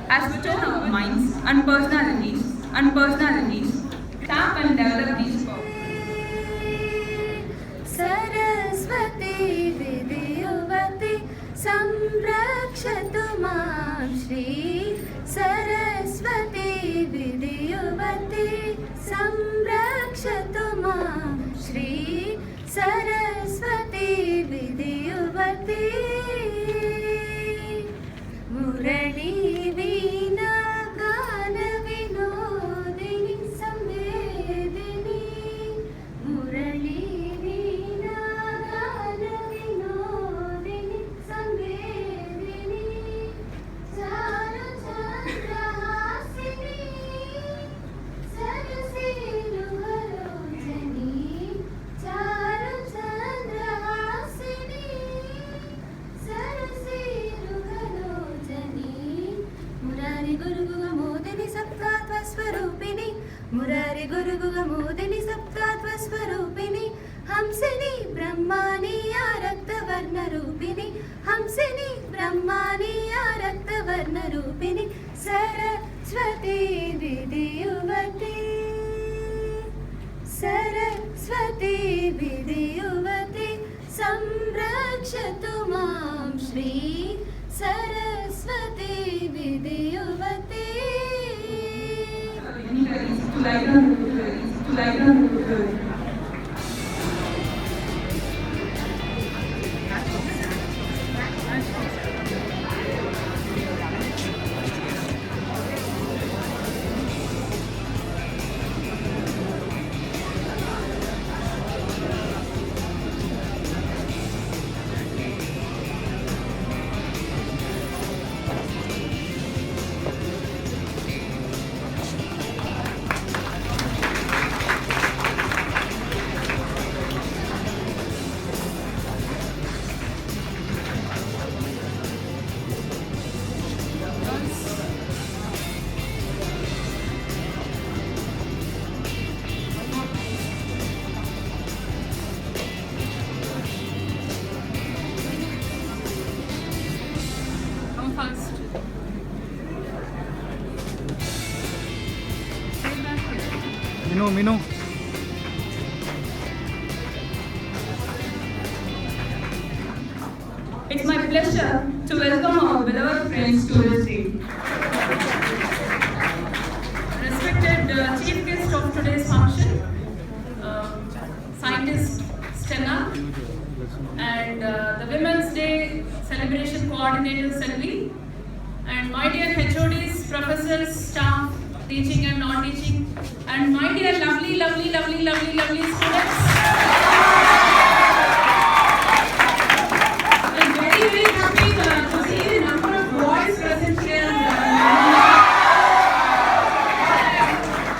as we turn our minds and personalities, tap and develop these powers. Saraswati विद्युवती संरक्षतु मां श्री सरस्वती विद्युवती संरक्षतु मां श्री सरस्वती विद्युवती मुरली वीणा गान विनोदिनी संवेदिनी मुरली वीणा गान विनोदिनी संवेदिनी चारु चंद्रहासिनी सरसिरुहरोचनी चारु चंद्रहासिनी सरसिरुहरोचनी मुरारी गुरुगुगमोदिनी सप्तात्वस्वरूपिणी मुरारी गुरुगुगमोदिनी सप्तात्वस्वरूपिणी हंसिनी ब्रह्माणी या रक्तवर्णरूपिणी हंसिनी ब्रह्माणी या रक्तवर्णरूपिणी सरस्वती विद्युवती सरस्वती विद्युवती संरक्षतु मां Shri Saraswati विद्युवती Come first. Minu. It's my pleasure to welcome our beloved friends to this day. Respected chief guest of today's function, scientist Stella, and the Women's Day celebration coordinator Selvi, and my dear HODs, professors, staff, teaching and non-teaching, and my dear lovely students. I'm very happy to see the number of boys present here.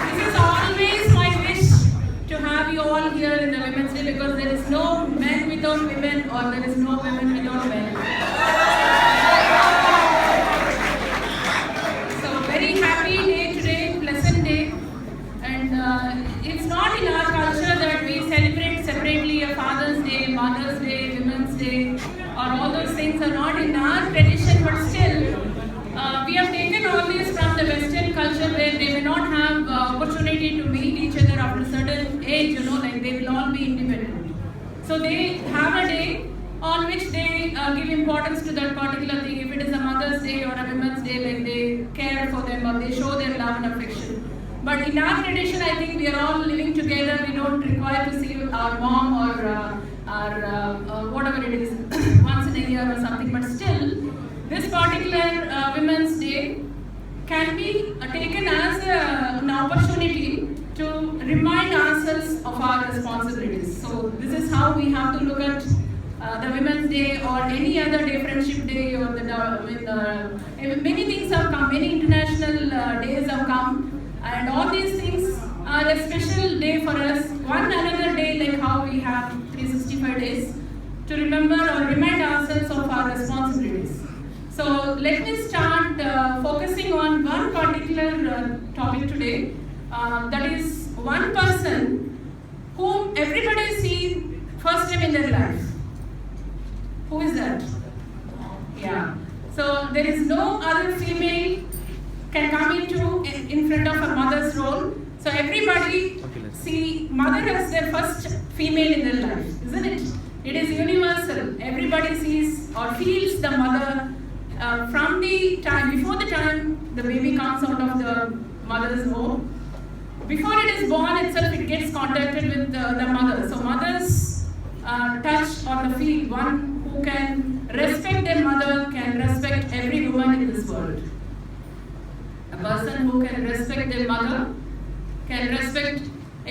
This is always my wish to have you all here in the Women's Day, because there is no men without women, or there is no women without men. So very happy day today, pleasant day, and it's not in our culture that we celebrate separately a Father's Day, Mother's Day, Women's Day, or all those things are not in our tradition, but still we have taken all these from the Western culture, where they may not have opportunity to meet each other after a certain age, like they will all be independent. So they have a day on which they give importance to that particular thing. If it is a Mother's Day or a Women's Day, like they care for them or they show their love and affection. But in our tradition, I think we are all living together. We don't require to see our mom or whatever it is once in a year or something. But still, this particular Women's Day can be taken as an opportunity to remind ourselves of our responsibilities. So this is how we have to look at the Women's Day or any other day, Friendship Day, or many things have come, many international days have come, and all these things are a special day for us. One another day, like how we have 365 days to remember or remind ourselves of our responsibilities. So let me start focusing on one particular topic today. That is one person whom everybody sees first time in their life. Who is that? Yeah. So there is no other female can come in front of a mother's role. So everybody see mother as their first female in their life, isn't it? It is universal. Everybody sees or feels the mother from the time, before the time the baby comes out of the mother's womb. Before it is born itself, it gets contacted with the mother. So mother's touch or the feel, one who can respect their mother can respect every woman in this world. A person who can respect their mother can respect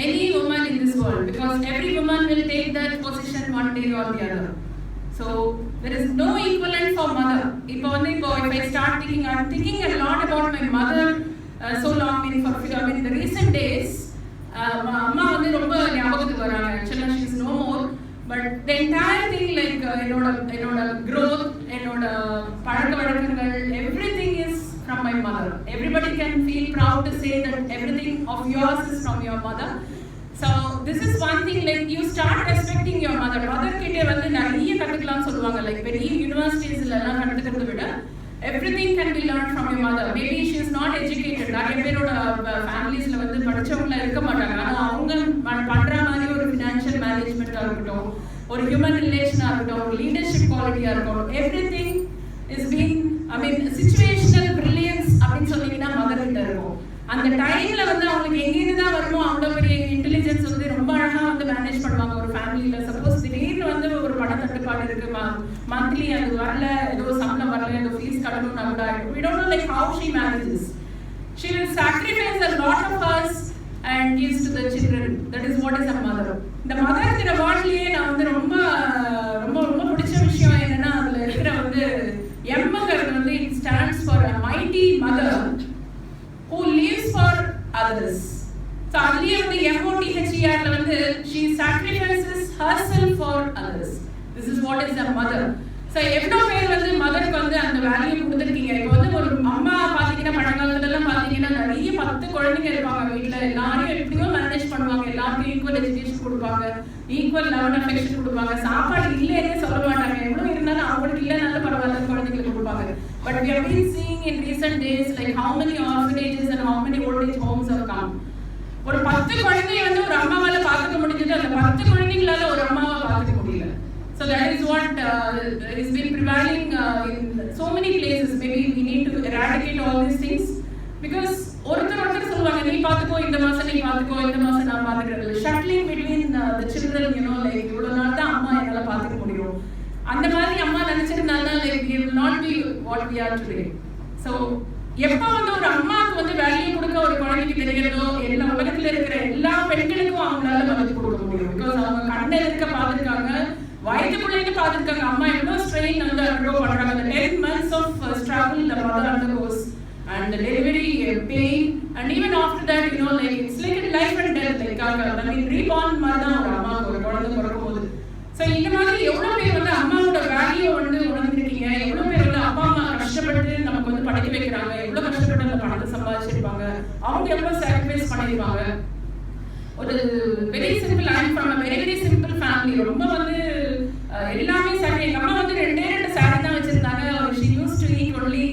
any woman in this world, because every woman will take that position one day or the other. So there is no equivalent for mother. If I start thinking, I'm thinking a lot about my mother so long. In the recent days, Amma வந்து ரொம்ப ஞாபகத்துக்கு வராங்க. Actually she is no more, but the entire thing like என்னோட growth, என்னோட பழக்க வழக்கங்கள், everything is from my mother. Everybody can feel proud to say that everything of yours is from your mother. So this is one thing, like you start respecting your mother. Mother கிட்ட வந்து நிறைய கத்துக்கலாம் சொல்லுவாங்க. Like பெரிய யூனிவர்சிட்டிஸ்ல எல்லாம் கத்துக்கிறத விட everything can be learned from your mother. Maybe she is not educated. நிறைய பேரோட ஃபேமிலிஸ்ல வந்து படிச்சவங்கள இருக்க மாட்டாங்க. ஆனா அவங்க பண்ற மாதிரி ஒரு ஃபினான்ஷியல் மேனேஜ்மென்ட்டா இருக்கட்டும், ஒரு ஹியூமன் ரிலேஷனா இருக்கட்டும், ஒரு லீடர்ஷிப் குவாலிட்டியா இருக்கட்டும், everything is being situational brilliance அப்படின்னு சொன்னீங்கன்னா மதர் கிட்ட இருக்கும். அந்த டைம்ல வந்து அவங்களுக்கு எங்கேருந்து தான் வருமோ அவ்வளோ பெரிய இன்டெலிஜென்ஸ் வந்து ரொம்ப அழகா வந்து மேனேஜ் பண்ணுவாங்க ஒரு ஃபேமிலியில. சப்போஸ் திடீர்னு வந்து ஒரு பண தட்டுப்பாடு இருக்கு, மந்த்லி அது வரல, ஏதோ சம்பளம் வரல, ஏதோ ஃபீஸ் கட்டணும்னா கூட we don't know like how she manages. She will sacrifice a lot of hers and gives to the children. That is what is a mother. இந்த மதர்ங்கிற வார்த்தையே நான் வந்து ரொம்ப ரொம்ப ரொம்ப பிடிச்ச விஷயம் என்னன்னா அதுல இருக்கிற வந்து எம்ங்கிறது வந்து it stands for a mighty mother who lives for others. So அதுலயே வந்து MOTHER வந்து she sacrifices herself for others. This is what is a mother. So எவ்வளோ பேர் வந்து மதருக்கு வந்து அந்த வேல்யூ கொடுத்துருக்கீங்க. இப்போ வந்து ஒரு அம்மா பார்த்தீங்கன்னா பழங்காலத்துலலாம் பார்த்தீங்கன்னா நிறைய 10 குழந்தைங்க இருப்பாங்க வீட்டில். எல்லாரையும் எப்படியோ மேனேஜ் பண்ணுவாங்க, எல்லாருக்கும் ஈக்குவல் எஜுகேஷன் கொடுப்பாங்க, ஈக்குவல் லவ் அஃபெக்ஷன் கொடுப்பாங்க, சாப்பாடு இல்லைன்னே சொல்ல மாட்டாங்க. எவ்வளோ இருந்தாலும் அவங்களுக்கு இல்லைனாலும் பரவாயில்ல குழந்தைங்களுக்கு கொடுப்பாங்க. But we have been seeing in recent days like how many orphanages and how many old age homes have come. ஒரு 10 குழந்தைய வந்து ஒரு அம்மாவால பார்த்துக்க முடிஞ்சது, அந்த 10 குழந்தைங்களால ஒரு அம்மாவை பார்த்துக்க முடியல. So that is what is been prevailing in so many places. Maybe we need to eradicate all these things, because ஒருத்தர் சொல்லுவாங்க நீ பார்த்துக்கோ, இந்த மாசம் நீ பார்த்துக்கோ, இந்த மாசம் நான் பார்த்துக்கிறது. Shuttling between the children, like இவ்வளவு நாள் தான் அம்மா என்னால பார்த்துக்க முடியும். அந்த மாதிரி அம்மா நினைச்சிருந்தாங்க like we will not be what we are today. So எப்போ வந்து ஒரு அம்மாவுக்கு வந்து வேல்யூ கொடுக்க ஒரு குழந்தைக்கு தெரிகிறதோ, எல்லா உலகத்துல இருக்கிற எல்லா பெண்களுக்கும் அவங்களால மதிப்பு கொடுக்க முடியும். பிகாஸ் அவங்க கண்ணை இருக்க பார்த்துருக்காங்க, வயதுக்குள்ளேயே பார்த்துருக்காங்க அம்மா எவ்வளோ ஸ்ட்ரெயின் வந்து அண்டர்கோ பண்றாங்க. அந்த 10 months of struggle the mother undergoes and the delivery pain, and even after that like it's like a life and death, like reborn மாதிரி தான் ஒரு அம்மாவுக்கு ஒரு குழந்தை பிறக்கும் போது. ஸோ இந்த மாதிரி எவ்வளோ பேர் வந்து அம்மாவோட வேல்யூ வந்து உணர்ந்துருக்கீங்க, எவ்வளோ பேர் வந்து அப்பா அம்மா கஷ்டப்பட்டு நமக்கு வந்து படிக்க வைக்கிறாங்க, எவ்வளோ கஷ்டப்பட்டு அந்த பணத்தை சம்பாதிச்சிருப்பாங்க, அவங்க எவ்வளோ சாக்ரிஃபைஸ் பண்ணியிருப்பாங்க. ஒரு very simple, I am from a very very simple family. ரொம்ப வந்து எல்லாமே சாரி. எங்கள் அம்மா வந்து 2 சாரி தான் வச்சிருந்தாங்க. She use to eat only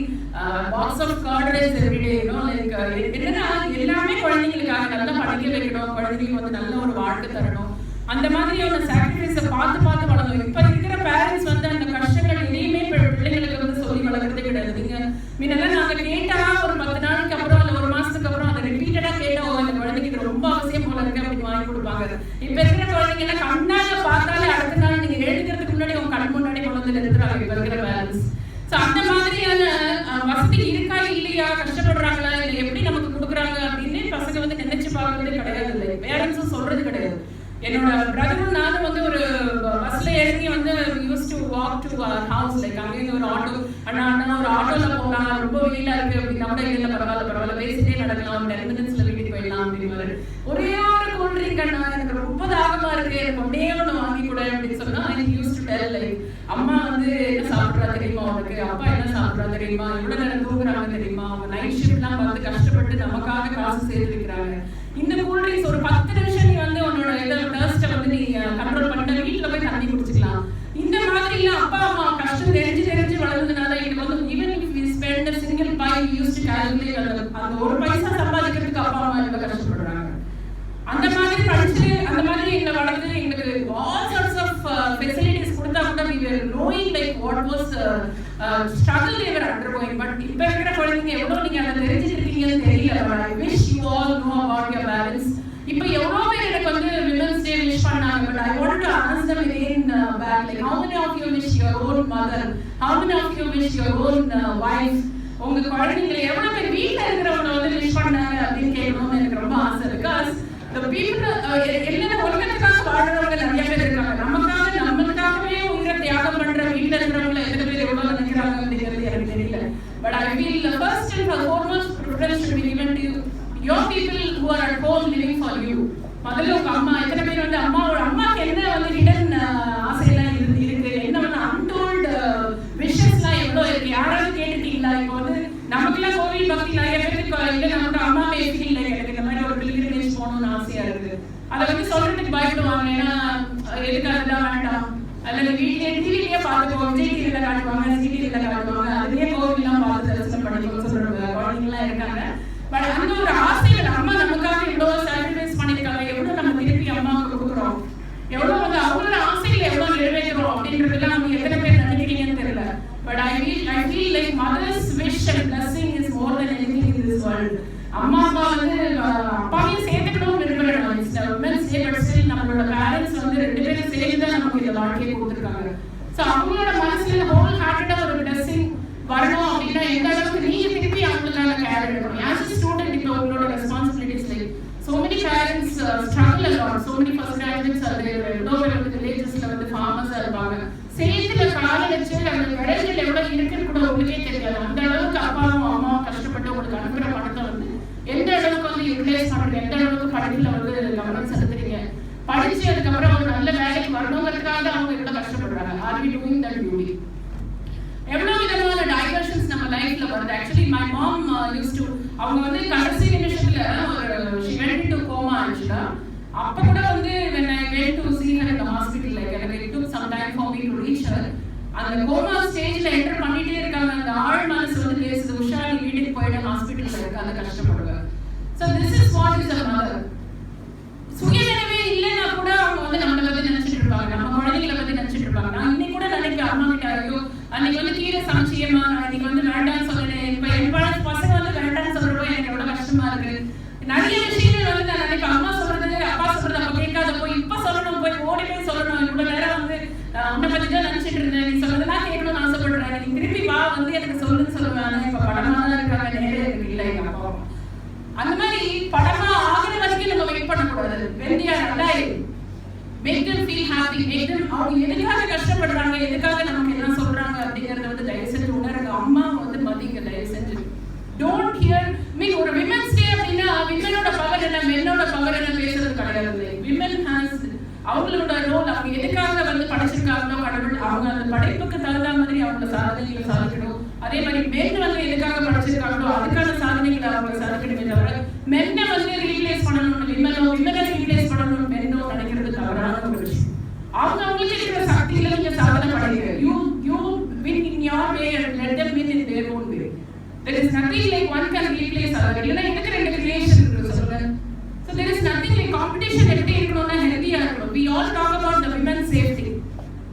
box of curd rice every day. Like என்னன்னா எல்லாமே குழந்தைங்களுக்காக நல்லா படிக்க வைக்கணும், குழந்தைங்களுக்கு வந்து நல்ல ஒரு வாழ்க்கை தரணும், அந்த மாதிரியான சாக்ரிஃபைஸை பார்த்து வளர்ந்தோம். இப்போ இருக்கிற பேரண்ட்ஸ் வந்து அந்த கஷ்டங்கள் எதையுமே பிள்ளைங்களுக்கு வந்து சொல்லி வளர்க்குறதே கிடையாது. நீங்கள் முன்னெல்லாம் நாங்கள் கேட்டால் ஒரு 10 நாளைக்கு அப்புறம் இல்லை ஒரு மாதத்துக்கு அப்புறம் அதை ரிப்பீட்டடாக கேட்டால் அந்த குழந்தைக்கு ரொம்ப அவசியம் போல இருக்கு அப்படின்னு வாங்கி கொடுப்பாங்க. இப்போ இருக்கிற குழந்தைங்க கண்ணாக பார்த்தாலே அடுத்த நாள் நீங்கள் எழுதுறதுக்கு முன்னாடி உங்கள் கண் முன்னாடி கொண்டு வந்து நிறுத்துறாங்க இப்போ இருக்கிற பேரண்ட்ஸ். ஸோ அந்த மாதிரியான வசதி இருக்கா இல்லையா, கஷ்டப்படுறாங்களா, இல்லை எப்படி நமக்கு கொடுக்குறாங்க அப்படின்னு பசங்க வந்து நினைச்சு பார்க்கறதே கிடையாது. இல்லை பேரண்ட்ஸும் சொல்றது கிடையாது. என்னோட பிரதரும் நானும் வந்து ஒரு பஸ்ல இறங்கி வந்து use to walk to house. Like அங்கேருந்து ஒரு ஆட்டோ, அண்ணா ஒரு ஆட்டோல போகலாம், ரொம்ப வெயிலா இருக்கு அப்படின்னா கூட இல்லை பரவாயில்ல பேசிட்டே நடக்கலாம், 10 minutesல வீட்டுக்கு போயிடலாம் அப்படின்னு. ஒரே ஒரு கூல் ட்ரிங்க் அண்ணா எனக்கு ரொம்ப தாகமா இருக்கு, எனக்கு அப்படியே ஒன்று வாங்கி கூட அப்படின்னு சொன்னா ஐ யூஸ் டு டெல் லைக் அம்மா வந்து என்ன சாப்பிட்றா தெரியுமா உனக்கு, அப்பா என்ன சாப்பிட்றா தெரியுமா, எவ்வளோ நேரம் தூங்குறாங்க தெரியுமா, அவங்க நைட் ஷிஃப்ட்லாம் பார்த்து கஷ்டப்பட்டு நமக்காக காசு சேர்த்து வைக்கிறாங்க. இந்த கூல் ட்ரிங்க்ஸ் ஒரு 10 நிமிஷம் நீ வந்து உன்னோட டர்ஸ்ட்டை வந்து நீ கண்ட்ரோல் பண்ணிட்டு வீட்டில் போய் தண்ணி குடிச்சிக்கலாம். இந்த மாதிரி அப்பா அம்மா கஷ்டம் தெரிஞ்சு வளர்ந்ததுனால இது வந்து even if we spend a single pie we used to calculate அந்த படிச்சு அந்த மாதிரி எங்களை வளர்ந்து எங்களுக்கு all sorts of facilities கொடுத்தா கூட we were knowing like what was struggle they were undergoing. But இப்ப இருக்கிற குழந்தைங்க எவ்வளவு நீங்க அதை தெரிஞ்சிருக்கீங்கன்னு தெரியல. But I wish you all know about your parents. இப்ப எவ்வளவு பேர் எனக்கு வந்து விமென்ஸ் டே விஷ் பண்ணாங்க. But I wanted to ask them again back, like how many of you wish your own mother, how many of you wish your own wife, உங்க குழந்தைங்களை எவ்வளவு பேர் வீட்டுல இருக்கிறவங்க வந்து விஷ் பண்ணாங்க அப்படின்னு கேட்கணும்னு எனக்கு ரொம்ப ஆசை. Because the people எல்லா உலகத்துக்காக வாழ்றவங்க நிறைய பேர் இருக்காங்க. நம்மளுக்காகவே உயிரை தியாகம் பண்ற வீட்டுல இருக்கிறவங்க எத்தனை பேர் எவ்வளவு நினைக்கிறாங்க அப்படிங்கிறது எனக்கு தெரியல. But I feel the first and foremost preference should be given to your people who are at home living for you. முதல்ல உங்க அம்மா எத்தனை பேர் வந்து அம்மாக்கு என்ன வந்து ஹிடன் ஆசையெல்லாம் இருக்கு, என்ன வந்து அன்டோல்டு விஷஸ்லாம் எவ்வளோ இருக்கு, யாராவது கேட்டுட்டீங்களா? இப்போ வந்து நமக்குலாம் கோவில் பக்தி நிறைய பேருக்கு இல்லை, நமக்கு அம்மா பேசி இல்லை, எனக்கு இந்த மாதிரி ஒரு பில்கிரிமேஜ் போகணும்னு ஆசையா இருக்கு. அதை வந்து சொல்றதுக்கு பயப்படுவாங்க. ஏன்னா எதுக்கு அதெல்லாம் வேண்டாம், அல்லது வீட்லயே டிவிலேயே பார்த்துக்கோ, விஜய் டிவியில காட்டுவாங்க, சிடிவில காட்டுவாங்க, அதுலயே கோவில்லாம் பார்த்து தரிசனம் பண்ணிக்கோ சொல்ற குழந்தைங்களாம் இருக்காங்க. பட் அந்த ஒரு ஆசைகள் அம்மா நமக்காக எவ்வளவு சாக்ரிஃபைஸ் பண்ணிருக்காங்க, எவ்வளவு நம்ம திருப்பி அம்மாவுக்கு கொடுக்குறோம், எவ்வளவு வந்து அவங்களோட ஆசைகளை எவ்வளவு நிறைவேற்றுறோம் அப்படின்றதெல்லாம் நம்ம எத்தனை பேர் நினைக்கிறீங்கன்னு தெரியல. But I feel like mother's wish and blessing is more than anything in this world. அம்மா அப்பா வந்து அப்பாவையும் சேர்த்துக்கணும் விரும்புறோம். It's women's day, but still நம்மளோட பேரண்ட்ஸ் வந்து ரெண்டு பேரும் சேர்ந்து தான் நமக்கு இந்த வாழ்க்கையை கொடுத்துருக்காங்க. ஸோ அவங்களோட மனசுல ஹோல் ஹார்ட்டடா ஒரு blessing வரணும் அப்படின்னா எந்த அளவுக்கு நீங்க திருப்பி அவங்களுக்கான கேர் எடுக்கணும். As a student இப்போ உங்களோட responsibilities like so many parents struggle a lot. So many first graduates are there. எவ்வளோ பேர் வந்து வில்லேஜஸ்ல வந்து ஃபார்மர்ஸா இருப்பாங்க. சேத்துல கால வச்சு அந்த விளைச்சல் எவ்வளவு இருக்குன்னு கூட உங்களுக்கே தெரியாது. அந்த அளவுக்கு அப்பாவும் அம்மாவும் கஷ்டப்பட்டு உங்களுக்கு அனுப்புற பணத்தை வந்து எந்த அளவுக்கு வந்து யூட்டிலைஸ் பண்றீங்க, எந்த அளவுக்கு படிப்புல வந்து கவனம் செலுத்துறீங்க, படிச்சு அதுக்கப்புறம் ஒரு நல்ல வேலைக்கு வரணுங்கிறதுக்காக அவங்க எவ்வளவு கஷ்டப்படுறாங்க. Are we doing that duty? எவ்வளவு விதமான டைவர்ஷன்ஸ் நம்ம லைஃப்ல வருது. Actually my mom use to அவங்க வந்து கடைசி நிமிஷத்துல ஒரு she went into coma actually. அப்ப கூட வந்து when I went to see her in the hospital, like it took some time for me to reach her. அந்த கோமா ஸ்டேஜ்ல என்டர் பண்ணிட்டே இருக்காங்க. அந்த ஆழ் மனசு வந்து பேசுது, உஷா நீ வீட்டுக்கு போயிட்டு ஹாஸ்பிட்டல்ல இருக்க, அதை கஷ்டப்படுவேன். So this is what is a mother. சுயநினைவே இல்லைன்னா கூட அவங்க வந்து நம்மளை பத்தி நினைச்சிட்டு இருப்பாங்க, நம்ம குழந்தைகளை பத்தி நினைச்சிட்டு இருப்பாங்க. நான் இன்னைக்கு கூட நினைக்கிறேன் அம்மா கிட்ட, ஐயோ அன்னைக்கு வந்து கீரை சமைச்சியம்மா, நான் இன்னைக்கு வந்து வேண்டாம்னு சொல்லினேன், இப்ப என் பசங்க வந்து வேண்டாம்னு சொல்றப்போ எனக்கு எவ்வளவு கஷ்டமா இருக்கு. நிறைய விஷயங்கள் வந்து நான் நினைப்பேன், அம்மா சொல்றது அப்பா சொல்றது அப்ப கேட்காதப்போ இப்ப சொல்லணும், போய் ஓடி போய் சொல்லணும். இவ்வளவு நேரம் வந்து உன்னை பத்தி தான் நினைச்சிட்டு இருந்தேன், நீ சொல்றதெல்லாம் கேட்கணும்னு ஆசைப்படுறேன், நீ திருப்பி வா வந்து எனக்கு சொல்லுன்னு சொல்லுவேன். ஆனா இப்ப படமா தான் இருக்காங்க, நேரே எனக்கு இல்லை எங்க அப்பா. அந்த மாதிரி படமா ஆகிற வரைக்கும் நம்ம வெயிட் பண்ணக்கூடாது. when they are alive, make them feel happy, make them அவங்க எதுக்காக கஷ்டப்படுறாங்க, எதுக்காக நமக்கு என்ன சொல்றாங்க அப்படிங்கறத வந்து தயவு செஞ்சு உணருங்க. அம்மா வந்து மதிங்க தயவு செஞ்சு. டோன்ட் ஹியர் மீன் ஒரு விமென்ஸ் டே அப்படின்னா விமனோட பவர் என்ன மென்னோட பவர் என்ன பேசுறது கிடையாது. விமன் ஹாஸ் அவங்களோட ரோல், அவங்க எதுக்காக வந்து படைச்சிருக்காங்களோ கடவுள், அவங்க அந்த படைப்புக்கு தகுந்த மாதிரி அவங்க சாதனைகளை சாதிக்கணும். அதே மாதிரி மென் வந்து எதுக்காக படைச்சிருக்காங்களோ அதுக்கான சாதனைகளை அவங்க சாதிக்கணுமே தவிர மென்னை வந்து ரீப்ளேஸ் பண்ணணும்னு விமனை ரீப்ளேஸ் பண்ணணும்னு மென்னோ நினைக்கிறது தவறான ஒரு விஷயம். அவங்களுக்கு இருக்கிற சக்தியில நீங்க சாதனை பண்ணுங்க. You win in your way and let them win in their own way. There is nothing like one can replace other. இல்லைன்னா இதுக்கு ரெண்டு கிரியேஷன் இருக்கு சொல்லுங்க. So there is nothing like competition எப்படி இருக்கணும்னா ஹெல்தியா இருக்கணும். We all talk about the women's safety.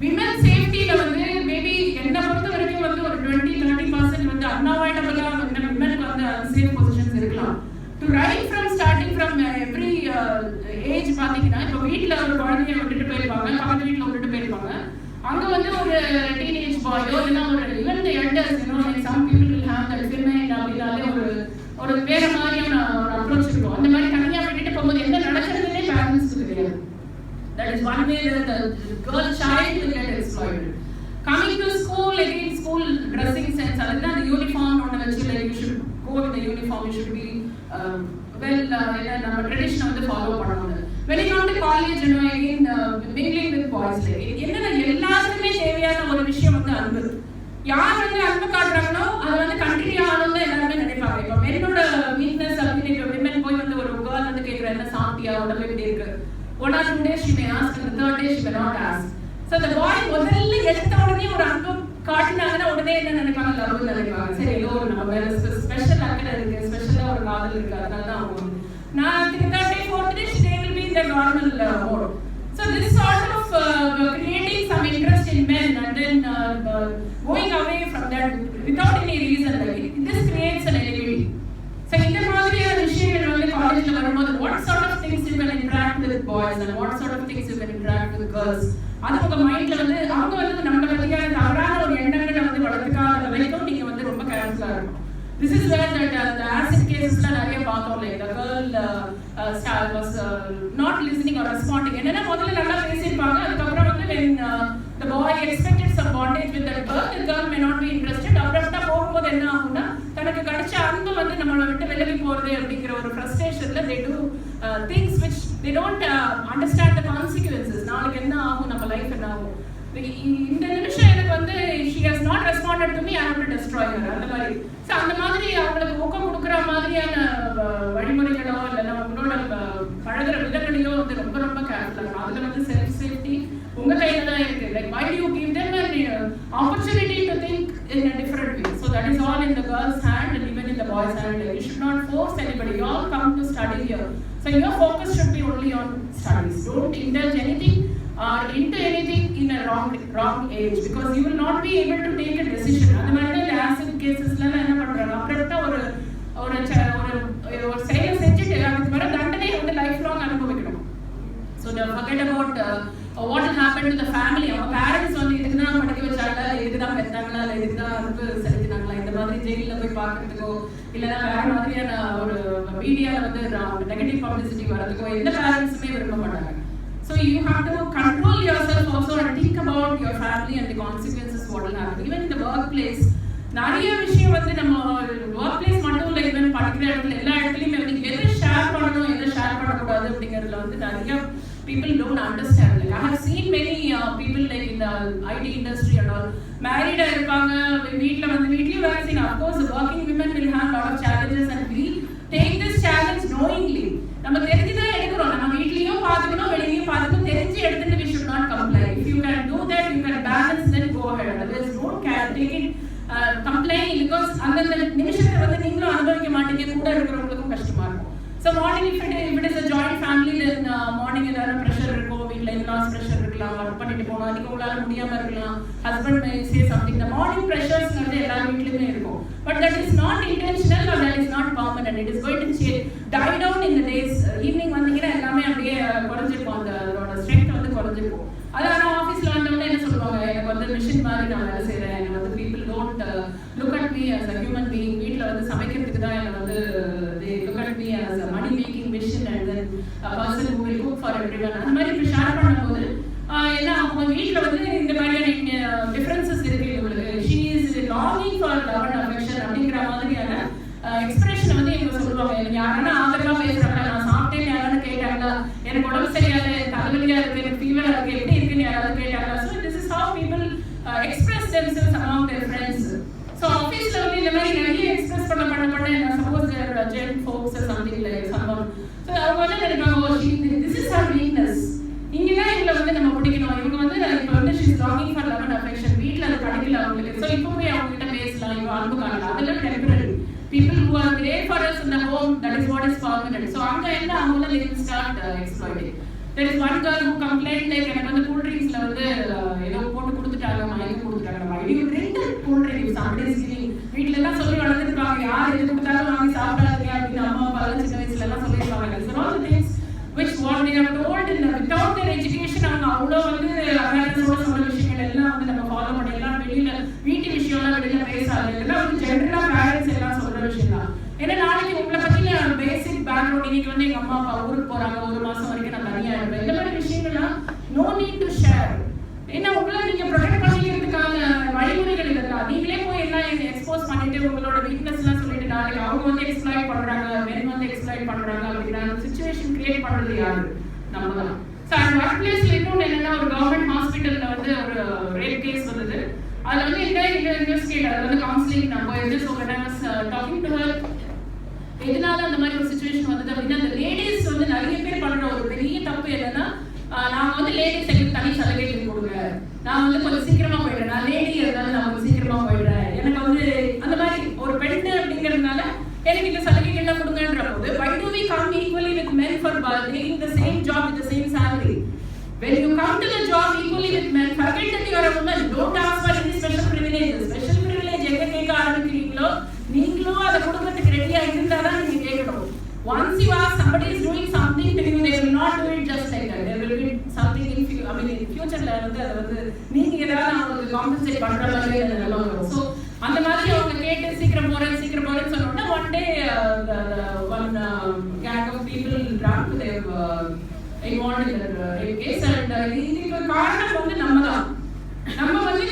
Women's safety-ல வந்து மேபி என்ன பொறுத்த வரைக்கும் வந்து ஒரு 20-30% வந்து unavoidable-ஆ வந்து women-க்கு வந்து unsafe positions இருக்கலாம். To right from starting from every age பாத்தீங்கன்னா இப்போ வீட்ல ஒரு குழந்தையை விட்டுட்டு போயிருப்பாங்க, பக்கத்து வீட்டுல விட்டுட்டு போயிருப்பாங்க, அங்க வந்து ஒரு டீனேஜ் பாயோ இல்லைன்னா ஒரு even the elders, you know, like some people will have that feminine அப்படின்னாலே ஒரு வேற மாதிரியான ஒரு அப்ரோச் இருக்கும். அந்த மாதிரி தனியா விட்டுட்டு போகும்போது என்ன நடக்கிறதுனே பேரண்ட்ஸ்க்கு தெரியாது. That is one way that the girl child will get exploited. Coming to school, again school dressing sense, adana the uniform on the like you should go with the uniform, you should be நம்ம tradition வந்து follow பண்ணணும். When you come to college, you know, again mingling with boys, like என்னன்னா எல்லாருக்குமே தேவையான ஒரு விஷயம் வந்து அன்பு. யார் வந்து அன்பு காட்டுறாங்களோ அது வந்து கண்டினியூ ஆகணும்னு எல்லாருமே நினைப்பாங்க. இப்போ மென்னோட வீக்னஸ் அப்படின்னு இப்போ விமன் போய் வந்து ஒரு கேர்ள் வந்து கேட்குற என்ன சாப்பிட்டியா, உடம்பு எப்படி இருக்கு, 1 or 2 days she may ask, and the third day she may not ask. So the boy முதல்ல எடுத்த உடனே ஒரு அன்பு காட்டினாங்கன்னா உடனே என்ன நினைப்பாங்க, லவ் நினைப்பாங்க. சரி ஏதோ ஒரு நம்ம வேற ஸ்பெஷல் அக்கறை இருக்கு, ஸ்பெஷலா ஒரு காதல் இருக்கு, அதனால தான் அவங்க நான் 3rd day 4th day they will be in the normal mode. So this sort of creating some interest in men and then going away from that without any reason, like this creates an enmity. So in the மாதிரியான விஷயங்கள் வந்து காலேஜ்ல வரும்போது what sort of things you can interact with boys and what sort of things you can interact with girls, அது உங்க மைண்ட்ல வந்து அவங்க வந்து நம்ம பத்தியான தவறான ஒரு எண்ணங்களை வந்து வளர்த்துக்காத வரைக்கும் நீங்க வந்து ரொம்ப கேர்ஃபுல்லா இருக்கணும். This is where that the acid cases la nariya paathom, like the girl was not listening or responding. Enna modalla nalla pesirpaanga, adukapra vandu when the boy expected some bondage with that girl, the girl may not be interested. Abrupta pogumbodhu enna aguna, thanakku kadicha anbu vandu nammala vittu velagi porudhu அப்படிங்கற ஒரு frustration la they do things which they don't understand the consequences. நாளைக்கு என்ன ஆகும், நம்ம life என்ன ஆகும், இந்த நிமிஷம் எனக்கு வந்து she has not responded to me, I have to destroy her, அந்த மாதிரி. ஸோ அந்த மாதிரி அவங்களுக்கு ஊக்கம் கொடுக்குற மாதிரியான வழிமுறைகளோ இல்லைன்னா உங்களோட பழகிற விதங்களையோ வந்து ரொம்ப ரொம்ப கேர்ஃபுல்லாக இருக்கும். அதில் வந்து செல்ஃப் சேஃப்டி உங்கள் கையில் தான் இருக்குது. Like why do you give them an opportunity to think in a different way? So that is all in the girl's hand and even in the boy's hand. Like, you should not force anybody. You all come to study here. So your focus should be only on studies. Don't indulge anything or into anything in a wrong age, because you will not be able to take a decision. அந்த மாதிரி தான் இந்த acid கேசஸ்லாம் என்ன பண்றாங்க, அப்புறம் ஒரு செயலை செஞ்சுட்டு அதுக்கு வர தண்டனை வந்து லைஃப் லாங் அனுபவிக்கணும். So forget about what will happen to the family. அவங்க பேரண்ட்ஸ் வந்து இதுக்கு தான் படிக்க வச்சாங்களா, இதுக்கு தான் பெற்றாங்களா, இல்லை இதுக்கு தான் அனுப்பு செலுத்தினாங்களா, இந்த மாதிரி ஜெயிலில் போய் பார்க்கறதுக்கோ இல்லைன்னா வேற மாதிரியான ஒரு மீடியாவில் வந்து நெகட்டிவ் பப்ளிசிட்டி வரதுக்கோ எந்த பேரண்ட்ஸுமே விரும்ப மாட்டாங்க. So you have to control yourself also and think about your family and the consequences what will happen. Even in the workplace, நிறைய விஷயம் வந்து நம்ம ஒர்க் பிளேஸ் மட்டும் இல்லை, ஈவன் படிக்கிற இடத்துல எல்லா இடத்துலையுமே வந்து எதை ஷேர் பண்ணணும் எதை ஷேர் பண்ணக்கூடாது அப்படிங்கிறதுல வந்து நிறைய people don't understand. Like I have seen many people like in the IT industry and all, married இருப்பாங்க, வீட்டில் வந்து வீட்லேயும் வேலை செய்யணும். Of course working women will have lot of challenges and we take this challenge knowingly. நம்ம தெரிஞ்சுதான் எடுக்கிறோம், நம்ம வீட்லேயும் பார்த்துக்கணும் வெளியிலையும் பார்த்துக்கணும், தெரிஞ்சு எடுத்துட்டு we should not comply. If you can do that, you can balance, then go ahead. Otherwise don't take it complaining, because அந்த நிமிஷத்தை வந்து நீங்களும் அனுபவிக்க மாட்டீங்க, கூட இருக்கிறவங்களுக்கும் கஷ்டமா இருக்கும். So morning if it is a joint family, then morning ஏதாவது ப்ரெஷர் இருக்கும், வீட்டில் in-laws ப்ரெஷர் இருக்கலாம், ஒர்க் பண்ணிட்டு போகணும், அதுக்கு உங்களால் முடியாமல் இருக்கலாம், husband may say something. The morning pressures எல்லா வீட்லையுமே இருக்கும். But that is not intentional or that is not permanent. It is going to die down in the days. Evening வந்தீங்கன்னா எல்லாமே அப்படியே குறைஞ்சிருக்கும், அதோட ஸ்ட்ரென்த் வந்து குறைஞ்சிருக்கும். அதான் ஆஃபீஸில் வந்தவொடனே என்ன சொல்லுவாங்க, எனக்கு வந்து மிஷின் மாதிரி நான் வேலை செய்கிறேன், எனக்கு வந்து people don't look at me as a human being. வீட்டில் வந்து சமைக்கிறதுக்கு தான் எனக்கு வந்து they look at me as a money making machine and then a person who will cook for everyone. அந்த மாதிரி இப்போ ஷேர் பண்ணும்போது ஏன்னா அவங்க வீட்டில் வந்து இந்த மாதிரியான டிஃப்ரென்சஸ் இருக்கு. இவங்களுக்கு she is longing for love and affection அப்படிங்கிற மாதிரியான எக்ஸ்பிரஷன் வந்து இவங்க சொல்லுவாங்க. எனக்கு யாரானா ஆதரவா பேசுறாங்க, நான் சாப்பிட்டேன்னு யாராவது கேட்டாங்களா, எனக்கு உடம்பு சரியால, தலைவலியா இருக்கு, எனக்கு ஃபீவரா இருக்கு, எப்படி இருக்குன்னு யாராவது கேட்டாங்களா. So this is how people express themselves among their friends. So ஆஃபீஸில் வந்து இந்த மாதிரி நிறைய எக்ஸ்பிரஸ் பண்ண சப்போஸ் ஜென் ஃபோக்ஸ் சம்திங் லைக் சம்பவம். ஸோ அவங்க வந்து நினைப்பாங்க, திஸ் இஸ் ஹர் வீக்னஸ், இங்கதான் இவங்களை வந்து நம்ம பிடிக்கணும், இவங்க வந்து இப்போ வந்து she is longing for love and affection, வீட்டில் அது கிடைக்கல அவங்களுக்கு. ஸோ இப்போ போய் அவங்க கிட்ட பேசலாம், இவங்க அன்பு காணலாம், அதெல்லாம் temporary. People who are there for us in the home, that is what is permanent. So அங்க என்ன அவங்க they will start exploiting. There is one girl who complained like எனக்கு வந்து கூல் ட்ரிங்க்ஸ்ல வந்து ஏதோ போட்டு கொடுத்துட்டாங்க, மயக்கம் கொடுத்துட்டாங்க. Why do you drink that cool drink if somebody is giving? வீட்ல எல்லாம் சொல்லி வளர்த்துருப்பாங்க, யார் எது கொடுத்தாலும் வாங்கி சாப்பிடாதீங்க அப்படின்னு அம்மா அப்பா சின்ன வயசுல எல்லாம் சொல்லியிருப்பாங்க. These are all the things which what they have told in without their education. அவங்க அவ்வளோ வந்து அவேர்னஸோட சொல்ற விஷயங்கள் எல்லாம் வந்து நம்ம ஃபாலோ பண்ணி எல்லாம் வெளியில வீட்டு விஷயம்லாம் வெளியில பேசாது, இதெல்லாம் வந்து ஜென்ரலா பேரண்ட்ஸ் எல்லாம் சொல்ற விஷயம் தான். ஏன்னா நாளைக்கு உங்களை பத்தின பேசிக் பேக்ரவுண்ட், இன்னைக்கு வந்து எங்க அம்மா அப்பா ஊருக்கு போறாங்க, ஒரு மாசம் வரைக்கும் நான் தனியா இருப்பேன், இந்த மாதிரி விஷயங்கள்லாம் நோ நீட் டு ஷேர். ஏன்னா உங்களை நீங்க ப்ரொடெக்ட் பண்ணிக்கிறதுக்கான வழிமுறைகள் இருக்கா, நீங்களே போய் எல்லாம் எக்ஸ்போஸ் பண்ணிட்டு உங்களோட வீக்னஸ் எல்லாம் சொல்லிட்டு நாளைக்கு அவங்க வந்து எக்ஸ்ப்ளாய்ட் பண்றாங்க, மென் வந்து எக்ஸ்ப்ளாய்ட் பண்றாங்க அப்படிங்கிற சிச்சுவேஷன் கிரியேட் பண்றது யாரு? நம்ம தான். ஸோ அந்த ஒர்க் பிளேஸ்ல இன்னொன்று என்னன்னா, ஒரு கவர்மெண்ட் ஹாஸ்பிட்டல்ல வந்து ஒரு ரேப் கேஸ் வந்தது. அதுல வந்து இன்வெஸ்டிகேட், அது வந்து கவுன்சிலிங் நான் போயிருந்து. So when I was talking to her, எதனால அந்த மாதிரி ஒரு சிச்சுவேஷன் வந்தது அப்படின்னா, அந்த லேடிஸ் வந்து நிறைய பேர் பண்ற ஒரு பெரிய தப்பு என்னன்னா, நாங்க வந்து லேடிஸ் எங்களுக்கு தனி சலுகைகள் கொடுங்க, நான் வந்து கொஞ்சம் சீக்கிரமா போயிடுறேன், நான் லேடி இருந்தாலும் நான் கொஞ்சம் சீக்கிரமா போயிடுறேன், எனக்கு வந்து அந்த மாதிரி ஒரு பெண் அப்படிங்கிறதுனால எனக்கு இந்த சலுகைகள்லாம் கொடுங்கன்ற போது, why do we come equally with men for taking the same job When you come to the job equally with men, forget that you are a woman. Don't ask for any special privileges. Special privilege எங்க கேட்க ஆரம்பிக்கிறீங்களோ நீங்களும் அதை கொடுக்கறதுக்கு ரெடியா இருந்தாதான் நீங்க கேட்கணும். Once you ask somebody is doing something to you, they will not do it just like that. There will be something in futureல வந்து அது வந்து நீங்க ஏதாவது அவங்களுக்கு காம்பன்சேட் பண்ற மாதிரி அதெல்லாம் வரும். ஸோ அந்த மாதிரி அவங்க கேட்டு சீக்கிரம் போறேன்னு சொன்னோம்னா one day one gang of people drank, they involved in the rape case, and இதுக்கு காரணம் வந்து நம்ம வந்து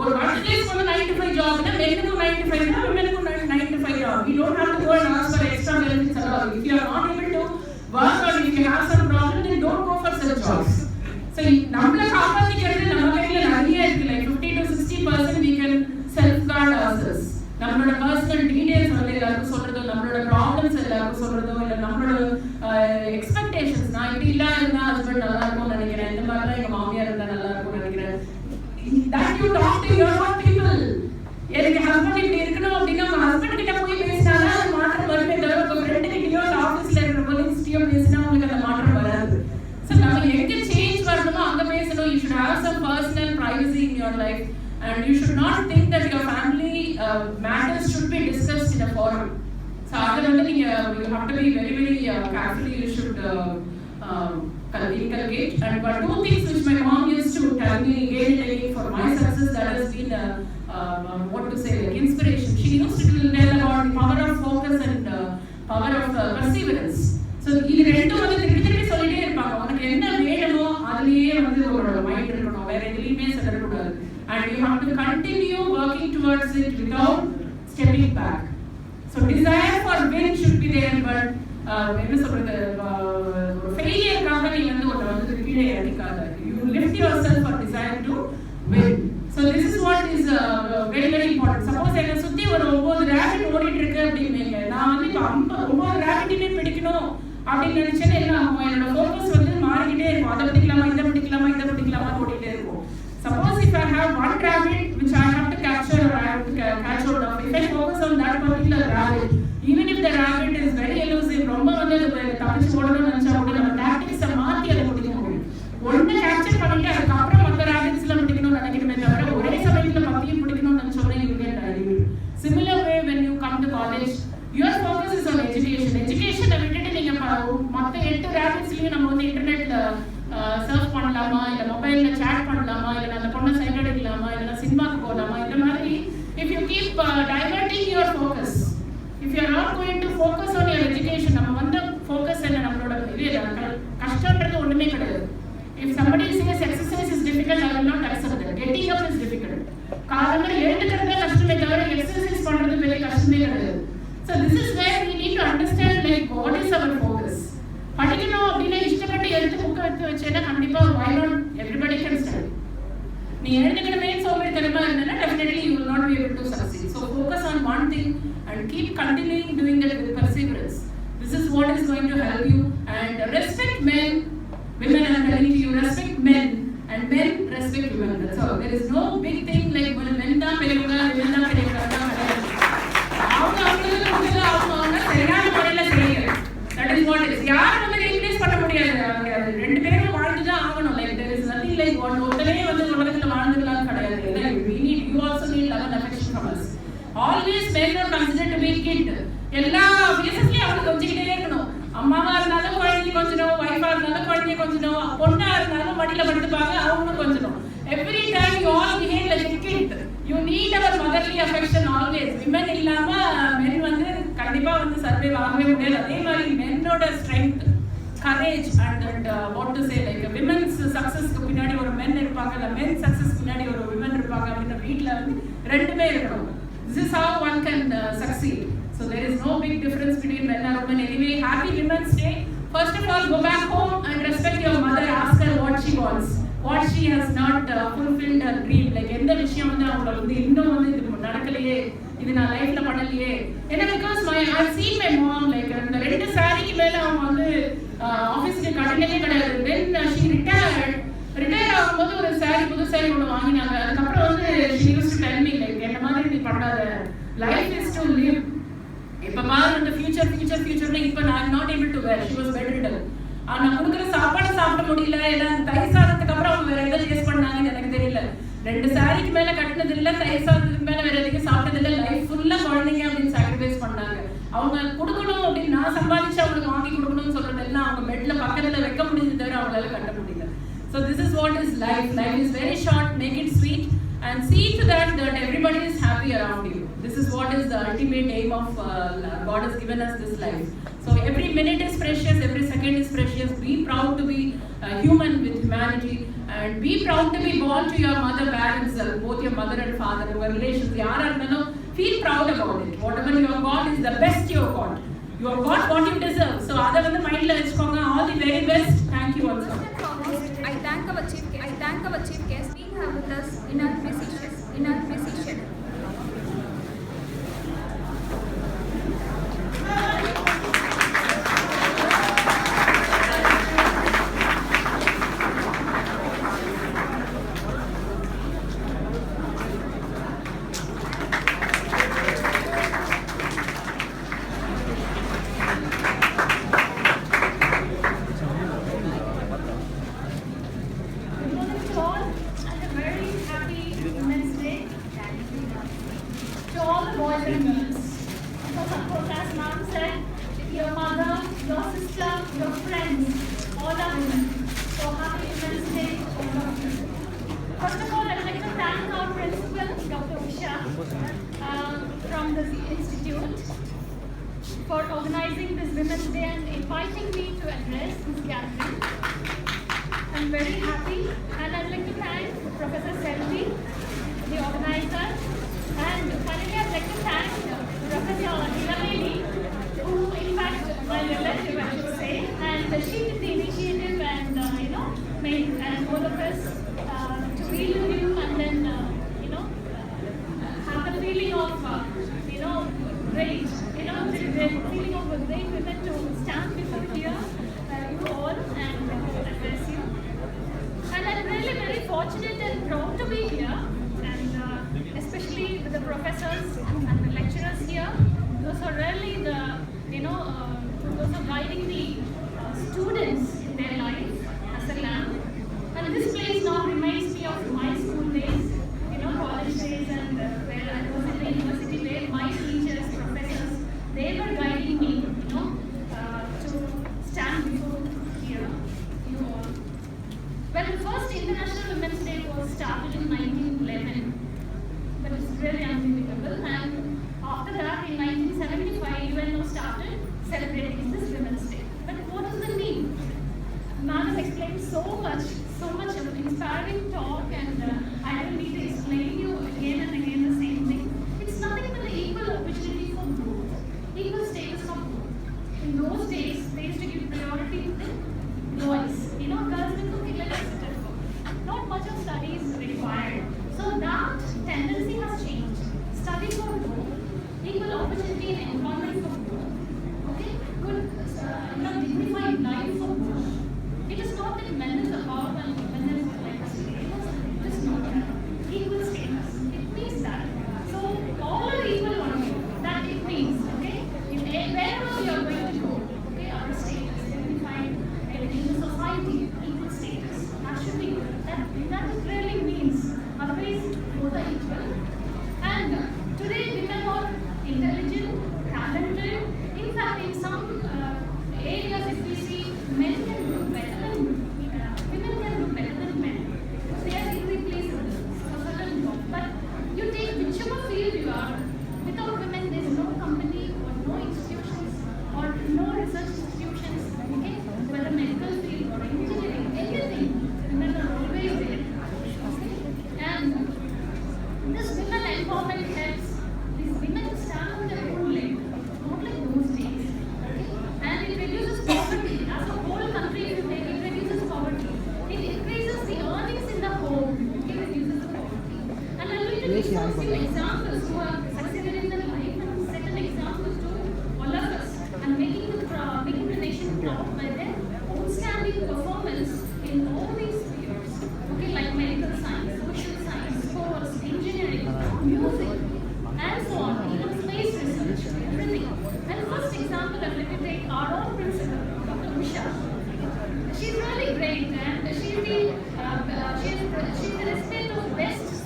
ஒரு ஒர்க் பிளேஸ் வந்து 9 to 5 ஜாப் னா மென்னுக்கு 9 to 5 னா womenக்கு 9 to 5 job. We don't have to go and ask for extra benefits at all. If you are not able to work or if you have some problem, then don't go for such jobs. So நம்மள காப்பாத்திக்கிறது நம்ம கையில நிறைய இருக்கு. Like 50 to 60% we can self-guard ourselves. நம்மளோட personal details வந்து எல்லாருக்கும் சொல்றதோ, நம்மளோட ப்ராப்ளம்ஸ் எல்லாருக்கும் சொல்றதோ, இல்ல நம்மளோட எக்ஸ்பெக்டேஷன்ஸ், நான் இப்படி இல்ல இருந்தா ஹஸ்பண்ட் நல்லா இருக்கும்னு நினைக்கிறேன், இந்த மாதிரி எங்க மாமியார் இருந்தா நல்லா இருக்கும்னு நினைக்கிறேன். That you talk to your own people. எனக்கு ஹஸ்பண்ட் இப்படி இருக்கணும் அப்படின்னா உங்க ஹஸ்பண்ட் கிட்ட போய் பேசினாதான் அது மாற்றம் வருமே தவிர உங்க ஃப்ரெண்டு கிட்டயோ ஆஃபீஸ்ல இருக்கிற கொலீக்ஸ்கிட்டயோ பேசினா உங்களுக்கு அந்த மாற்றம் வராது. ஸோ நம்ம எங்க சேஞ்ச் வரணுமோ அங்க பேசணும். You should have some personal privacy in your life. And you should not think that your family matters should be discussed in a forum. So you have to be very carefully. You should inculcate. And but two things which my mom used to tell me again and again for my success, that has been what to say, like inspiration. She used to tell about the power of focus and power of perseverance. So இது ரெண்டும் வந்து திருப்பி சொல்லிட்டே இருப்பாங்க. உனக்கு என்ன வேணுமோ அதுலயே வந்து உங்களோட மைண்ட் இருக்கணும், வேற எதுலயுமே செல்லக்கூடாது. And you have to continue working towards it without stepping back. So desire for win should be there, but என்ன சொல்றது, ஃபெயிலியர்காக நீ வந்து ஒரு வந்து கீழே இறக்காத. You lift yourself for desire to win. So this is what is very important. Suppose என்ன சுத்தி ஒரு 9 rabbit ஓடிட்டு இருக்கு அப்படிங்க, நான் வந்து இப்ப 9 rabbitமே பிடிக்கணும் அப்படின்னு நினைச்சேன்னா என்ன ஆகும், என்னோட ஃபோக்கஸ் வந்து மாறிக்கிட்டே இருக்கும். அதை பிடிக்கலாமா இதை பிடிக்கலாமா ஓடிட்டே இருக்கும். Suppose if I have one rabbit which I have to capture or I have to catch hold of, if I focus on that particular rabbit, even if the rabbit is very elusive, ரொம்ப வந்து தப்பிச்சு ஓடணும்னு நினைச்சா கூட நம்ம டாக்டிக்ஸை மாற்றி அதை பிடிக்க முடியும். ஒன்றை கேப்சர் பண்ணிட்டு அதுக்கப்புறம் மற்ற ராபிட்ஸ்லாம் பிடிக்கணும்னு நினைக்கிறமே தவிர ஒரே சமயத்தில் பத்தியும் பிடிக்கணும்னு நினைச்சோம்னா you get tired. Similar way, when you come to college, your focus is on education. Education-ஐ விட்டுட்டு நீங்க மற்ற 8 ராபிட்ஸ்லயும் நம்ம வந்து இன்டர்நெட்ல சர்ச் பண்ணலாமா, இல்ல மொபைல்ல சாட் பண்ணலாமா, இல்ல அந்த பொண்ணை சைட் அடிக்கலாமா, இல்ல சினிமாக்கு போகலாமா, இந்த மாதிரி if you keep diverting your focus, if you are not going to focus on your education, நம்ம வந்து ஃபோக்கஸ் என்ன நம்மளோட கஷ்டம்ன்றது ஒண்ணுமே கிடையாது. If somebody says exercise is difficult, I will not accept that. Getting up is difficult. காலையில எழுந்துக்கிறதே கஷ்டமே தவிர exercise பண்றது பெரிய கஷ்டமே கிடையாது. So this is where we need to understand like what is our focus. படிக்கணும் அப்படின்னா இஷ்டப்பட்டு எடுத்து புக்கை எடுத்து வச்சேன்னா கண்டிப்பா why not everybody can study. நீ எழுந்துக்கணுமே சோம்பேறித்தனமா இருந்தேன்னா definitely you will not be able to succeed. So focus on one thing and keep continuing doing that with perseverance. This is what is going to help you. And respect men. Women are telling you respect men and men respect women. That's all. There is no big thing like men da periyuga women da periyuga da கிடையாது. அவங்க சரியான முறையில செய்யுங்க. That is what is. யாரும் வந்து replace பண்ண முடியாது. ரெண்டு பேரும் வாழ்ந்து தான் ஆகணும். Like there is nothing like ஒருத்தரே வந்து உலகத்துல வாழ்ந்துடலாம் கிடையாது. We need, you also need love and affection from us. Always men are considered to be kid. எல்லா பேசஸ்லயும் அவங்க கொஞ்சிக்கிட்டே இருக்கணும். அம்மாவா இருந்தாலும் குழந்தைய கொஞ்சணும், வைஃபா இருந்தாலும் குழந்தைய கொஞ்சணும், பொண்ணா இருந்தாலும் மடியில படுத்துப்பாங்க அவங்களும் கொஞ்சணும். Every time you all behave like a kid. You need our motherly affection always. Women இல்லாம men வந்து கண்டிப்பா வந்து சர்வைவ் ஆகவே முடியாது. அதே மாதிரி மென்னோட strength, courage and what to say, like women's successக்கு பின்னாடி ஒரு men இருப்பாங்க, இல்ல men success பின்னாடி ஒரு women இருப்பாங்க அப்படின்ற வீட்ல வந்து ரெண்டுமே இருக்கணும். This is how one can succeed. So there is no big difference between men and women. Anyway, happy Women's Day. First of all, go back home and respect your mother. Ask her what she wants, what she has not fulfilled her dream. Like எந்த விஷயம் வந்து அவங்கள வந்து இன்னும் வந்து இது நடக்கலையே, இது நான் லைஃப்ல பண்ணலையே. ஏன்னா because I've seen my mom like இந்த ரெண்டு சாரிக்கு மேல அவங்க வந்து ஆபீஸ்க்கு கடனே கிடையாது. Then she ரிட்டையர் ஆகும்போது ஒரு சாரி, புது சாரி ஒன்று வாங்கினாங்க. அதுக்கப்புறம் வந்து she used to tell me like என்ன மாதிரி நீ பண்ணாத, life is to live. இப்ப பாரு இந்த ஃபியூச்சர்ல இப்ப நான் not able to wear. She was bedridden. ஆனா கொடுக்குற சாப்பாடு சாப்பிட முடியல, இல்ல தயிர் 2 சாரிக்கு மேல கட்டினது இல்ல, தயிர் சாதத்துக்கு மேல வேற எதுவும் சாப்பிட்டது இல்ல, லைஃப் ஃபுல்லா குழந்தைங்க அப்படின்னு சாக்ரிஃபைஸ் பண்ணாங்க. அவங்க கொடுக்கணும் அப்படின்னு நான் சம்பாதிச்சு அவங்களுக்கு வாங்கி கொடுக்கணும்னு சொல்றது எல்லாம் அவங்க பெட்ல பக்கத்துல வைக்க முடியுது தவிர அவங்களால கட்ட முடியல. So this is what is life. Life is very short. Make it sweet and see to that everybody is happy around you. This is what is the ultimate aim of God has given us this life. So every minute is precious, every second is precious. Be proud to be human with humanity, and be proud to be born to your mother parents, both your mother and father, your relations. Yaar arnalo, feel proud about it. Whatever you have got is the best you have got. You have got what you deserve. So adha vandu mind la vechukonga. All the very best. Thank you also. I thank our chief guest being here with us in our precision. First of all, I'd like to thank our principal, Dr. Usha, from the institute, for organizing this Women's Day and inviting me to address this gathering. I'm very happy, and I'd like to thank Professor Selvi, the organizer, and finally I'd like to thank Professor Hilamedi, who in fact my relative I should say, and she did the initiative and made all of us to meet with you and then have the feeling of great, the feeling of a great women to stand before here, you all, and address you. And I'm really very fortunate and proud to be here, and especially with the professors and the lecturers here. Those are really those are guiding the students in their life as a lamp. And this place now reminds me of my school days, college days, and where I was in the university, where my teachers, professors, they were guiding me, to stand before here, you all. Well, the first International Women's Day was started in 1911, but it's really unbelievable. And after that, in 1975, UNO started celebrating this Women's Day. But what does it mean? Madam explained so much of inspiring talk, and I don't need to explain you again and again the same thing. It's nothing but the equal opportunity for both, equal status for both. In those days, they used to give priority to the boys. Girls were cooking like assisted cook. Not much of studies required. So that tendency has changed. Study for both, equal opportunity and employment for both. Okay, good, dignified life for both. It is not that men is above and women is like a slave. It is not that. Equal status. It means that. So all are equal on you. That it means, okay? Wherever you are going to go, okay, our status, dignified, in the society, equal status. That should be good. That really means otherwise both are equal. And today women are intelligent, talented. In fact, in some areas, if we see, men can do better than women can do better than men. They are irreplaceable for certain jobs. But you take whichever field you are, without women there is no company or no institutions or no research institutions, okay? Whether medical field or engineering, anything, women are always there. Okay? And this women empowerment helps these women to stand on their own leg, not like those days. Okay? And it reduces poverty. As a whole country, if you take it, reduces poverty. It increases the earnings in the home. It reduces the poverty. And I'm going to give some few examples who have succeeded in their life and set an example to all of us, and making the nation proud by their outstanding performance in all these spheres. Okay, like medical science, social science, sports, engineering, music, and so on, even space research, everything. And first example, I'd like to take our own principal, Dr. Usha. She's really great, and she's the recipient of Best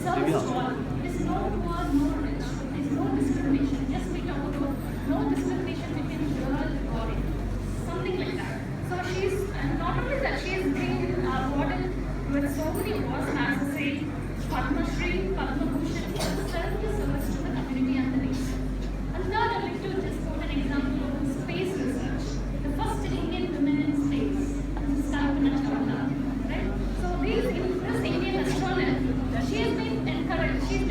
service to all. There's no poor, no rich. There's no discrimination. Just we talk about no discrimination between girl or something like that. So she's not only that, she is being awarded with so many awards as say Padma Shri, Padma Bhushan for selfless service to the community and the nation. And third, I'd like to just quote an example of space research. The first Indian women in space, Mrs. Kalpana Chawla, right? So this Indian astronaut, she's been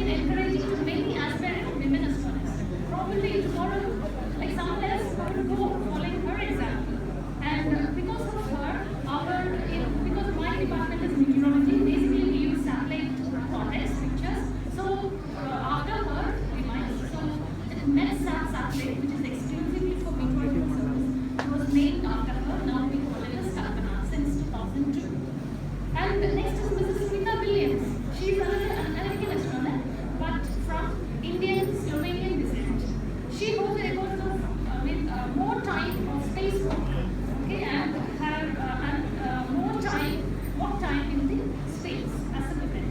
encouraging to many aspiring women astronauts. Probably tomorrow, like someone else will go following her example. And because of her, because my department is meteorology, basically we use satellite contacts, pictures. So after her, we might. So the METSAT satellite, which is exclusively for meteorological service, was named after her. Now we call it as Kalpana since 2002. And next is Mrs. Smita Williams. She is an American astronaut, but from Indian Slovenian descent. She holds the records of with more time of spacewalk, okay, and have more walk time in the space as a woman.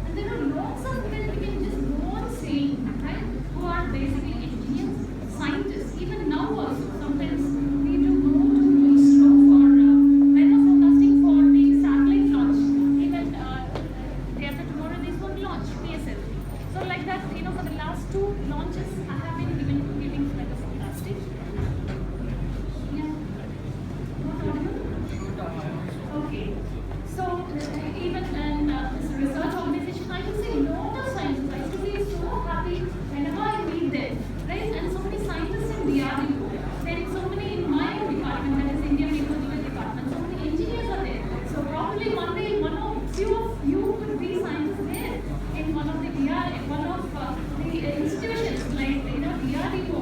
And there are lots of women we can just go on saying, right, who are basically engineers, scientists. Even now also, sometimes we do go to ISRO for weather forecasting for the satellite launch. Even day after tomorrow, this one launch, PSL. So like that, for the last 2 launches, I have been giving weather forecasting. Yeah. Not audible? Okay. So even in this research organization, I can see a lot of scientists. I used to be so happy whenever I meet them, right? And so many scientists in DRDO, then so many in my department, that is Indian Meteorological Department, so many engineers are there. So probably one day, few of you could be scientists there in one of the institutions like DRDO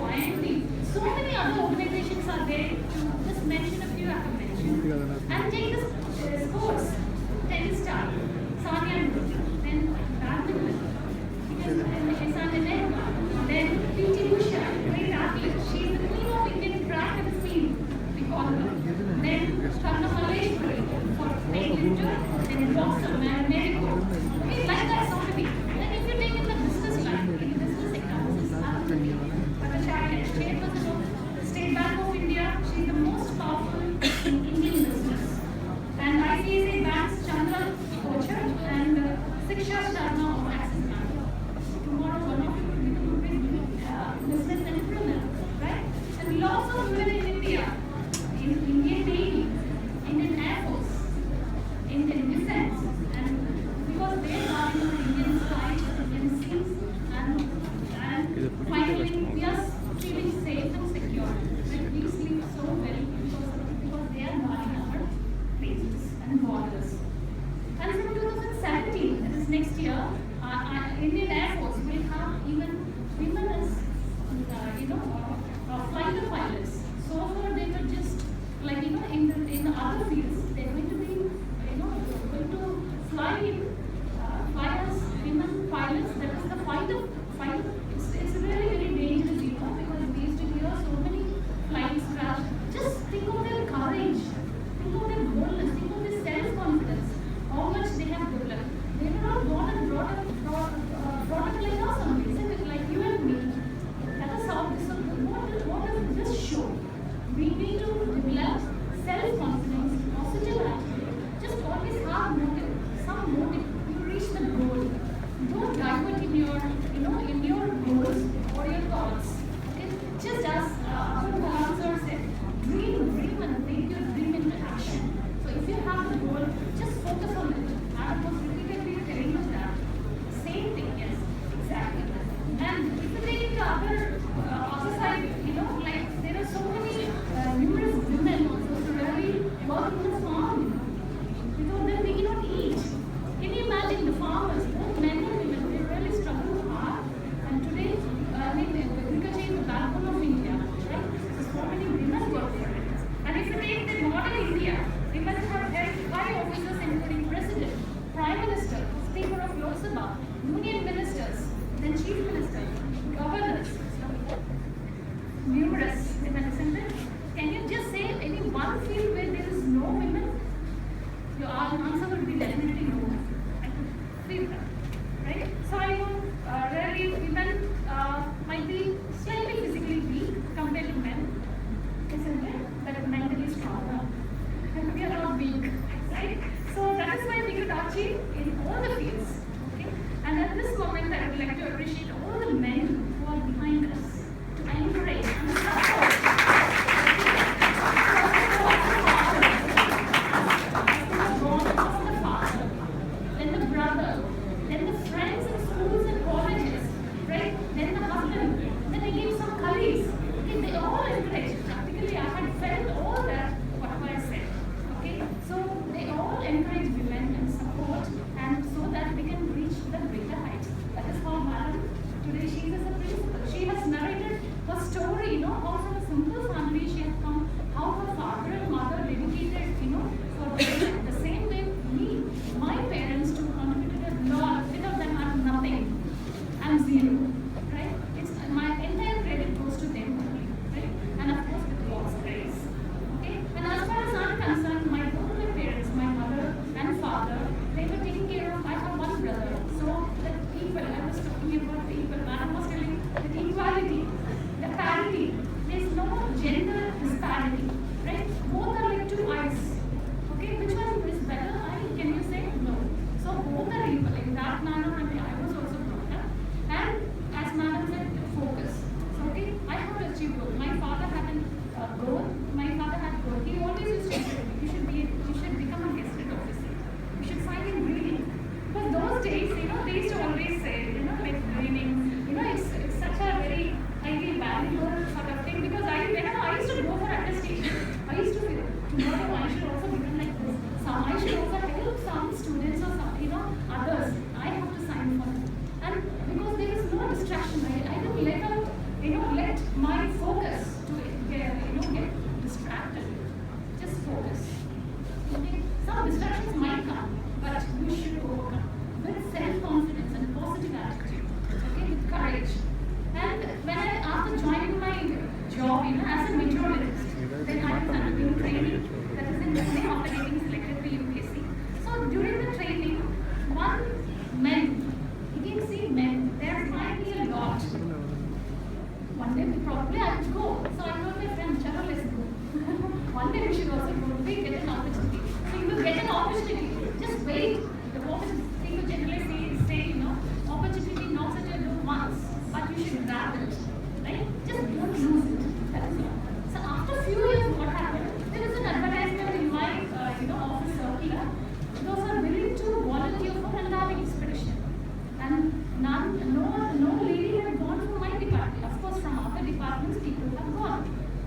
and no lady had gone from my department. Of course, from other departments, people have gone,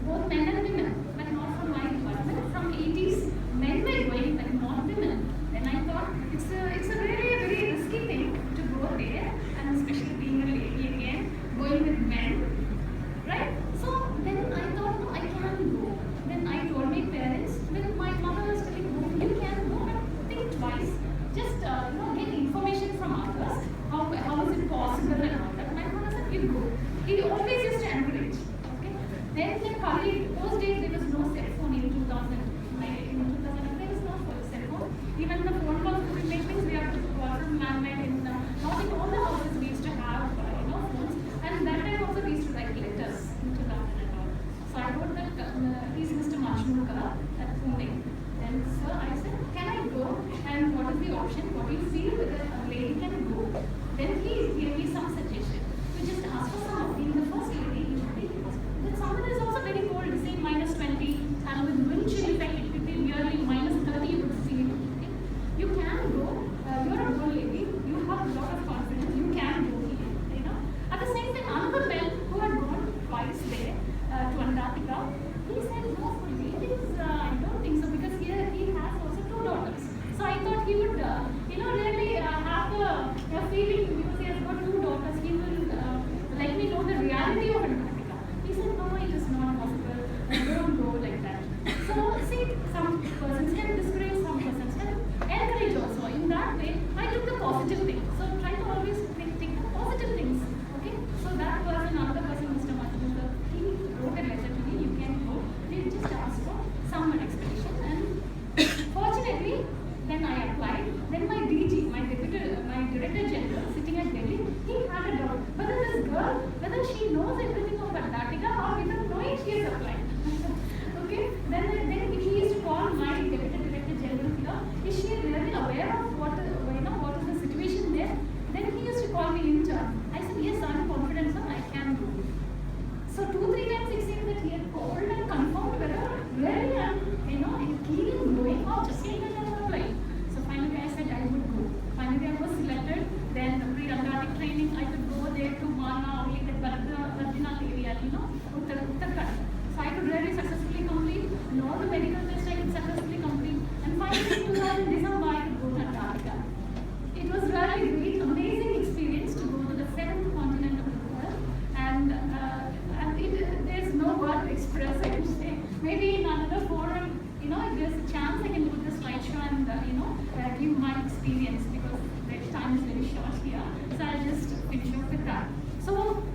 both men and women, but not from my department. From 80s, men were going, but not women. And I thought it's a very, very risky thing to go there, and especially being a lady again, going with men, right? So then I thought, no, I can go. Then I told my parents, when my mother was telling, no, you can go, but think twice. Just get information from others. How is it possible and all that. My mother said, you go. He always used to encourage. Okay. Then the colleague, those days there was no cell phone in 2000. In 2000 there was no cell phone. Even the phone calls to make things we have to call from landline in not in all the houses we used to have phones. And that time also we used to write letters in 2000 and all. So I wrote that he's Mr. Machmurka at Pune. Then sir, I said, can I go? And what is the option? What do you feel whether a lady can go? Then he gave me some suggestion. You just ask for some opinion. The first lady usually that summer is also very cold, say -20, and with wind chill effect it could be nearly -30 you would feel. Okay? You can go. You're a good lady. You have a lot of confidence. You can go. At the same time, another man who had gone twice there to Antarctica, he said, no, for ladies, I don't think so, because here he has also 2 daughters. So I thought he would, really have a feeling, because he has got 2 daughters, he will let me know the reality of Antarctica. He said, no, it is not possible. Don't go like that. So see, some persons can discourage, some persons can encourage also. In that way, I took the positive thing. So try to always take the positive things. Okay? So that person, another person, Mr. Machmurka, he wrote a letter to me, you can go. They just asked for some explanation, and fortunately, then I applied. Then my DG, my Director General, sitting at Delhi, he had a doubt whether this girl, whether she knows everything of Antarctica or without knowing she has applied. Okay? Then he used to call my Director General here. Is she really aware of what is the situation there? Then he used to call me in turn. I said, yes, I'm confident, sir, I can do. So 2-3 times it seemed that he had called and confirmed whether really I'm keen in going or just saying that I'm applying. So finally I said I would go. Finally I was selected. Then the pre-Antarctic training, I could go there to Mana, only the Badrinath area, Uttarakhand. So I could really successfully complete, and all the medical tests I could successfully complete. And finally in December I could go to Antarctica. It was really a great, amazing experience to go to the 7th continent of the world. And there's no word to express, I would say. Maybe in another forum, if there's a chance, I can do the slideshow and give my experience, because the time is very short here. So I'll just finish off with that. So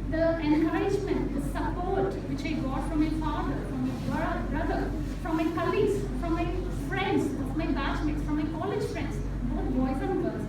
the encouragement, the support which I got from my father, from my brother, from my colleagues, from my friends, from my batchmates, from my college friends, both boys and girls,